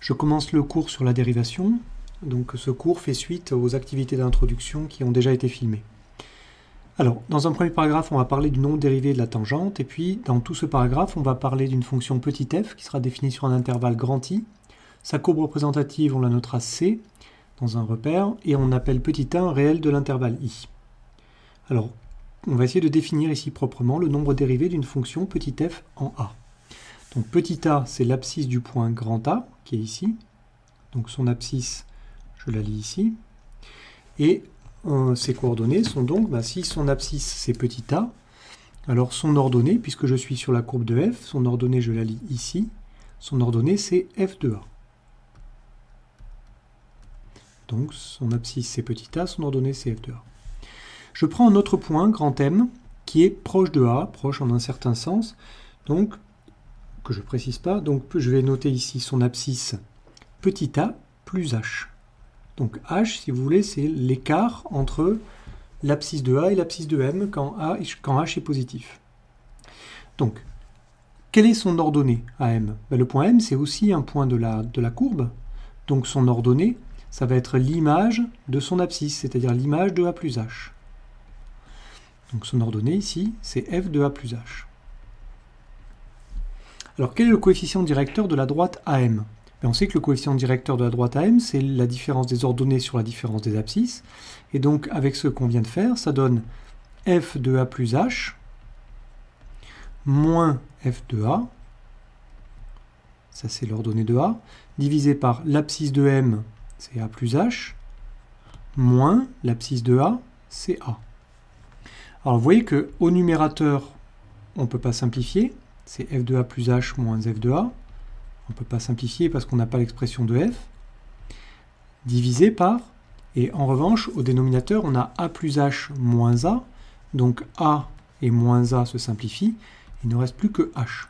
Je commence le cours sur la dérivation. Donc ce cours fait suite aux activités d'introduction qui ont déjà été filmées. Alors, dans un premier paragraphe, on va parler du nombre dérivé de la tangente, et puis dans tout ce paragraphe, on va parler d'une fonction petit f qui sera définie sur un intervalle grand I. Sa courbe représentative, on la notera C dans un repère, et on appelle petit a un réel de l'intervalle I. Alors, on va essayer de définir ici proprement le nombre dérivé d'une fonction petit f en A. Donc petit a, c'est l'abscisse du point grand A, qui est ici. Donc son abscisse, je la lis ici. Et ses coordonnées sont donc, si son abscisse c'est petit a, alors son ordonnée, puisque je suis sur la courbe de f, son ordonnée je la lis ici, son ordonnée c'est f de a. Donc son abscisse c'est petit a, son ordonnée c'est f de a. Je prends un autre point, grand M, qui est proche de a, proche en un certain sens, donc que je ne précise pas, donc je vais noter ici son abscisse petit a plus h. Donc h, si vous voulez, c'est l'écart entre l'abscisse de a et l'abscisse de m quand h est positif. Donc, quelle est son ordonnée à m? Le point m, c'est aussi un point de la courbe, donc son ordonnée, ça va être l'image de son abscisse, c'est-à-dire l'image de a plus h. Donc son ordonnée ici, c'est f de a plus h. Alors quel est le coefficient directeur de la droite AM? On sait que le coefficient directeur de la droite AM, c'est la différence des ordonnées sur la différence des abscisses. Et donc avec ce qu'on vient de faire, ça donne f de a plus h moins f de a, ça c'est l'ordonnée de a, divisé par l'abscisse de m, c'est a plus h, moins l'abscisse de a, c'est a. Alors vous voyez qu'au numérateur, on ne peut pas simplifier, c'est f de a plus h moins f de a. On ne peut pas simplifier parce qu'on n'a pas l'expression de f. Divisé par, et en revanche, au dénominateur, on a a plus h moins a. Donc a et moins a se simplifient. Il ne reste plus que h.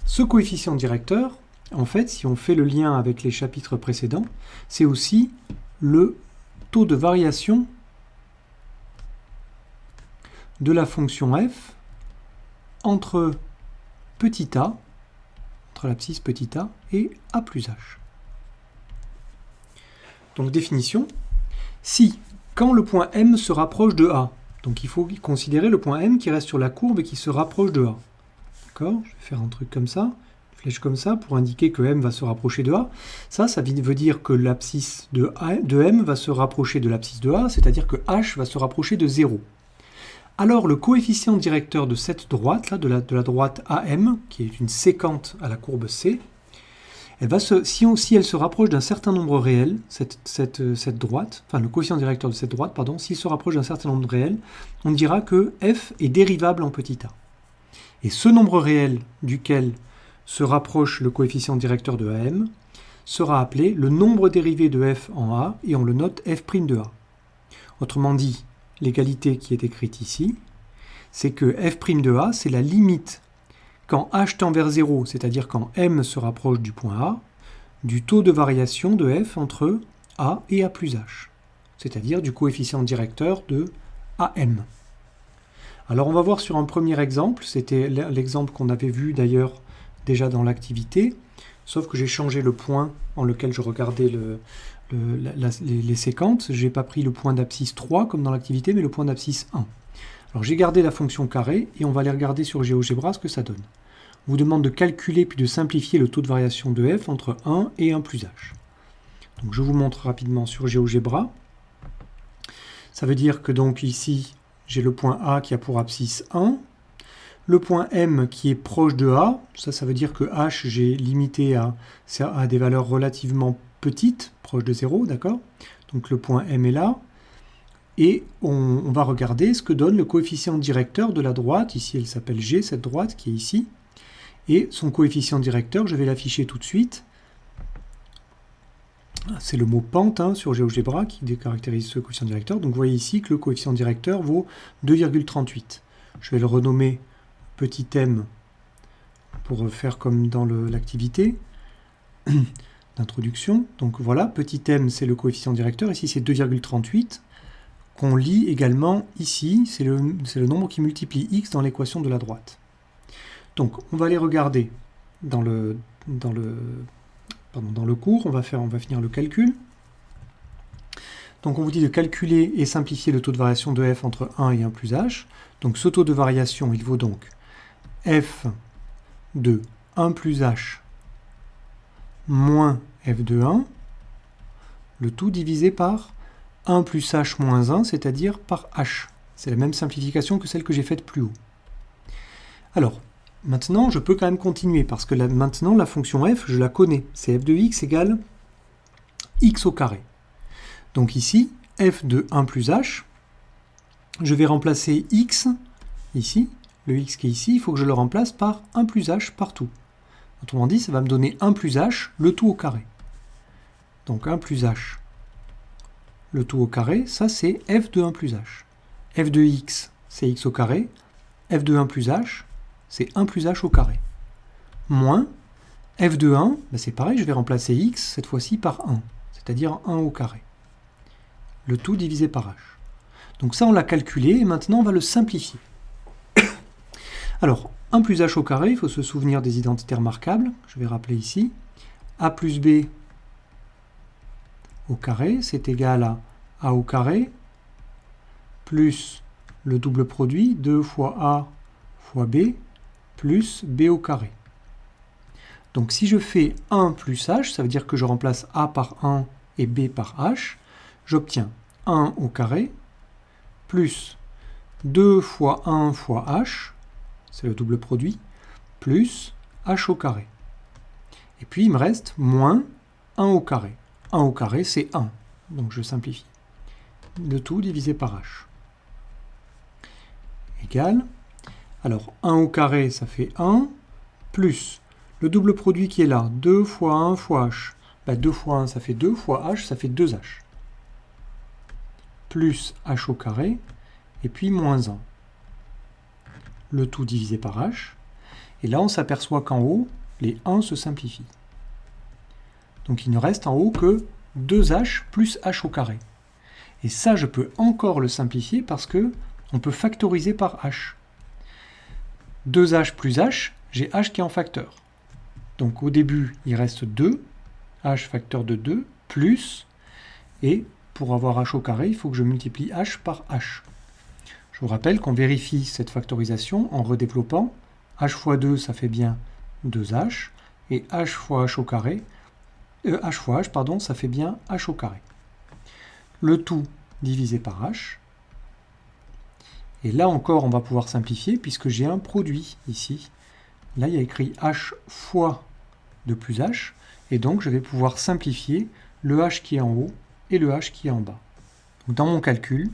Ce coefficient directeur, en fait, si on fait le lien avec les chapitres précédents, c'est aussi le taux de variation de la fonction f entre petit a, entre l'abscisse petit a et a plus h. Donc définition, si, quand le point M se rapproche de A, donc il faut considérer le point M qui reste sur la courbe et qui se rapproche de A. D'accord? Je vais faire un truc comme ça, une flèche comme ça, pour indiquer que M va se rapprocher de A. Ça veut dire que l'abscisse de M va se rapprocher de l'abscisse de A, c'est-à-dire que H va se rapprocher de 0. Alors le coefficient directeur de cette droite, là, de la droite AM, qui est une séquente à la courbe C, si elle se rapproche d'un certain nombre réel, cette droite, enfin le coefficient directeur de cette droite, pardon, s'il se rapproche d'un certain nombre réel, on dira que f est dérivable en petit a. Et ce nombre réel duquel se rapproche le coefficient directeur de AM sera appelé le nombre dérivé de f en a, et on le note f' de a. Autrement dit, l'égalité qui est écrite ici, c'est que f' de a, c'est la limite quand h tend vers 0, c'est-à-dire quand m se rapproche du point A, du taux de variation de f entre a et a plus h, c'est-à-dire du coefficient directeur de am. Alors on va voir sur un premier exemple, c'était l'exemple qu'on avait vu d'ailleurs déjà dans l'activité, sauf que j'ai changé le point en lequel je regardais les séquentes. Je n'ai pas pris le point d'abscisse 3 comme dans l'activité, mais le point d'abscisse 1. Alors j'ai gardé la fonction carré et on va aller regarder sur GeoGebra ce que ça donne. On vous demande de calculer puis de simplifier le taux de variation de f entre 1 et 1 plus h. Donc je vous montre rapidement sur GeoGebra. Ça veut dire que donc ici, j'ai le point A qui a pour abscisse 1, le point M qui est proche de A, ça veut dire que h j'ai limité à des valeurs relativement petites, proches de 0, d'accord? Donc le point M est là. Et on va regarder ce que donne le coefficient directeur de la droite. Ici, elle s'appelle G, cette droite qui est ici. Et son coefficient directeur, je vais l'afficher tout de suite. C'est le mot pente sur GeoGebra qui caractérise ce coefficient directeur. Donc vous voyez ici que le coefficient directeur vaut 2,38. Je vais le renommer petit m pour faire comme dans l'activité d'introduction. Donc voilà, petit m c'est le coefficient directeur. Ici c'est 2,38. Qu'on lit également ici, c'est le nombre qui multiplie x dans l'équation de la droite. Donc on va aller regarder dans dans le cours, on va finir le calcul. Donc on vous dit de calculer et simplifier le taux de variation de f entre 1 et 1 plus h. Donc ce taux de variation, il vaut donc f de 1 plus h moins f de 1, le tout divisé par 1 plus h moins 1, c'est-à-dire par h. C'est la même simplification que celle que j'ai faite plus haut. Alors, maintenant, je peux quand même continuer, parce que maintenant, la fonction f, je la connais. C'est f de x égale x au carré. Donc ici, f de 1 plus h, je vais remplacer x, ici, le x qui est ici, il faut que je le remplace par 1 plus h partout. Autrement dit, ça va me donner 1 plus h, le tout au carré. Donc 1 plus h, le tout au carré, ça c'est f de 1 plus h. f de x, c'est x au carré. f de 1 plus h, c'est 1 plus h au carré. Moins f de 1, ben c'est pareil, je vais remplacer x, cette fois-ci par 1, c'est-à-dire 1 au carré. Le tout divisé par h. Donc ça, on l'a calculé, et maintenant, on va le simplifier. Alors, 1 plus h au carré, il faut se souvenir des identités remarquables. Je vais rappeler ici. a plus b au carré, c'est égal à a au carré, plus le double produit, 2 fois a fois b, plus b au carré. Donc si je fais 1 plus h, ça veut dire que je remplace a par 1 et b par h, j'obtiens 1 au carré, plus 2 fois 1 fois h, c'est le double produit, plus h au carré. Et puis il me reste moins 1 au carré. 1 au carré, c'est 1, donc je simplifie. Le tout divisé par h. Égal. Alors 1 au carré, ça fait 1, plus le double produit qui est là, 2 fois 1 fois h. Bah, 2 fois 1, ça fait 2, fois h, ça fait 2h. Plus h au carré, et puis moins 1. Le tout divisé par h. Et là, on s'aperçoit qu'en haut, les 1 se simplifient. Donc il ne reste en haut que 2h plus h au carré. Et ça, je peux encore le simplifier parce que on peut factoriser par h. 2h plus h, j'ai h qui est en facteur. Donc au début, il reste 2, h facteur de 2, plus, et pour avoir h au carré, il faut que je multiplie h par h. Je vous rappelle qu'on vérifie cette factorisation en redéveloppant. H fois 2, ça fait bien 2h, et h fois h au carré, h fois h, pardon, ça fait bien h au carré. Le tout divisé par h. Et là encore, on va pouvoir simplifier puisque j'ai un produit ici. Là, il y a écrit h fois 2 plus h. Et donc, je vais pouvoir simplifier le h qui est en haut et le h qui est en bas. Donc, dans mon calcul,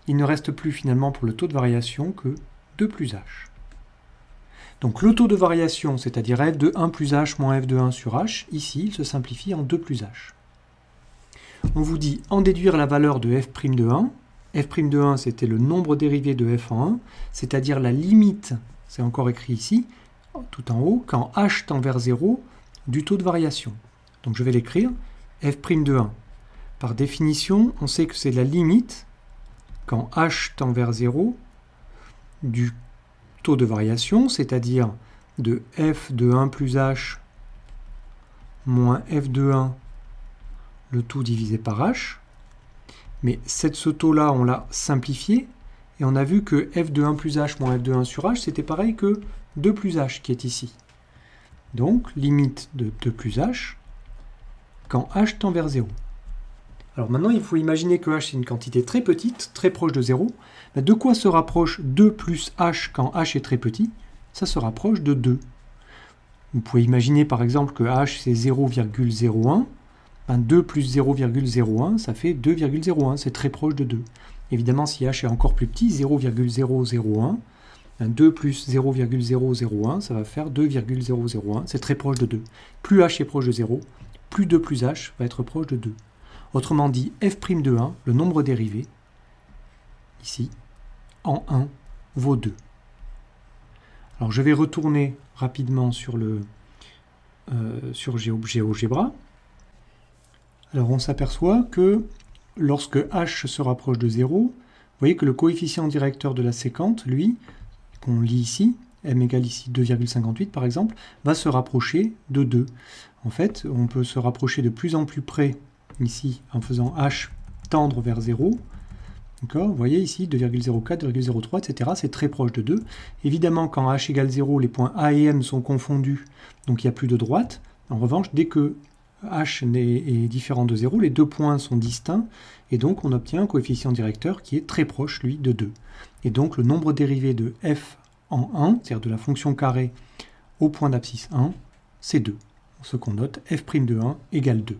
il ne reste plus finalement pour le taux de variation que 2 plus h. Donc le taux de variation, c'est-à-dire f de 1 plus h moins f de 1 sur h, ici, il se simplifie en 2 plus h. On vous dit en déduire la valeur de f' de 1. f' de 1, c'était le nombre dérivé de f en 1, c'est-à-dire la limite, c'est encore écrit ici, tout en haut, quand h tend vers 0, du taux de variation. Donc je vais l'écrire, f' de 1. Par définition, on sait que c'est la limite, quand h tend vers 0, du taux de variation, c'est-à-dire de f de 1 plus h moins f de 1, le tout divisé par h. Mais ce taux-là, on l'a simplifié, et on a vu que f de 1 plus h moins f de 1 sur h, c'était pareil que 2 plus h qui est ici. Donc, limite de 2 plus h, quand h tend vers 0. Alors maintenant, il faut imaginer que h, c'est une quantité très petite, très proche de 0. Mais de quoi se rapproche 2 plus h quand h est très petit? Ça se rapproche de 2. Vous pouvez imaginer par exemple que h, c'est 0,01. 2 plus 0,01, ça fait 2,01, c'est très proche de 2. Évidemment, si h est encore plus petit, 0,001, 2 plus 0,001, ça va faire 2,001, c'est très proche de 2. Plus h est proche de 0, plus 2 plus h va être proche de 2. Autrement dit, f' de 1, le nombre dérivé, ici, en 1, vaut 2. Alors je vais retourner rapidement sur GeoGebra. Alors on s'aperçoit que lorsque h se rapproche de 0, vous voyez que le coefficient directeur de la séquente, lui, qu'on lit ici, m égale ici 2,58 par exemple, va se rapprocher de 2. en fait, on peut se rapprocher de plus en plus près, ici, en faisant h tendre vers 0. D'accord ? Vous voyez ici, 2,04, 2,03, etc. C'est très proche de 2. Évidemment, quand h égale 0, les points A et M sont confondus, donc il n'y a plus de droite. En revanche, dès que h est différent de 0, les deux points sont distincts, et donc on obtient un coefficient directeur qui est très proche, lui, de 2. Et donc le nombre dérivé de f en 1, c'est-à-dire de la fonction carré au point d'abscisse 1, c'est 2. Ce qu'on note, f' de 1 égale 2.